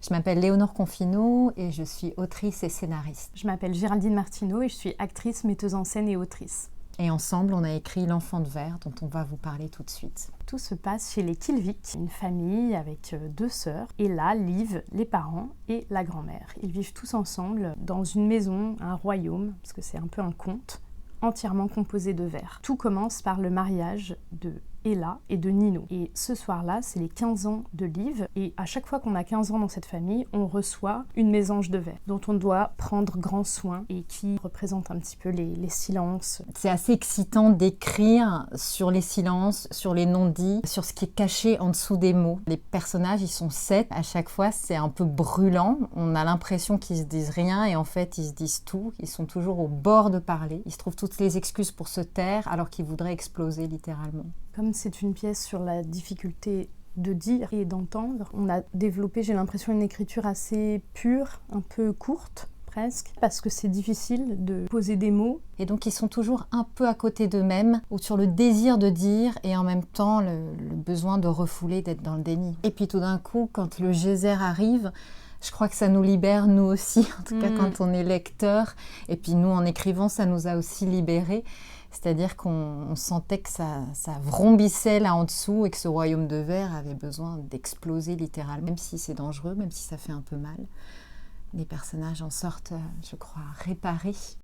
Je m'appelle Léonore Confineau et je suis autrice et scénariste. Je m'appelle Géraldine Martineau et je suis actrice, metteuse en scène et autrice. Et ensemble, on a écrit L'Enfant de verre, dont on va vous parler tout de suite. Tout se passe chez les Kilvik, une famille avec 2 sœurs, Ella, Liv, les parents et la grand-mère. Ils vivent tous ensemble dans une maison, un royaume, parce que c'est un peu un conte, entièrement composé de verre. Tout commence par le mariage de Ella et de Nino. Et ce soir-là, c'est les 15 ans de Liv. Et à chaque fois qu'on a 15 ans dans cette famille, on reçoit une mésange de verre dont on doit prendre grand soin et qui représente un petit peu les silences. C'est assez excitant d'écrire sur les silences, sur les non-dits, sur ce qui est caché en dessous des mots. Les personnages, ils sont 7. À chaque fois, c'est un peu brûlant. On a l'impression qu'ils se disent rien et en fait, ils se disent tout. Ils sont toujours au bord de parler. Ils se trouvent toutes les excuses pour se taire alors qu'ils voudraient exploser littéralement. Comme c'est une pièce sur la difficulté de dire et d'entendre, on a développé, j'ai l'impression, une écriture assez pure, un peu courte presque, parce que c'est difficile de poser des mots. Et donc ils sont toujours un peu à côté d'eux-mêmes, ou sur le désir de dire et en même temps le besoin de refouler, d'être dans le déni. Et puis tout d'un coup, quand le geyser arrive, je crois que ça nous libère nous aussi, en tout cas quand on est lecteur. Et puis nous, en écrivant, ça nous a aussi libérés. C'est-à-dire qu'on sentait que ça vrombissait là en dessous et que ce royaume de verre avait besoin d'exploser littéralement. Même si c'est dangereux, même si ça fait un peu mal, les personnages en sortent, je crois, réparés.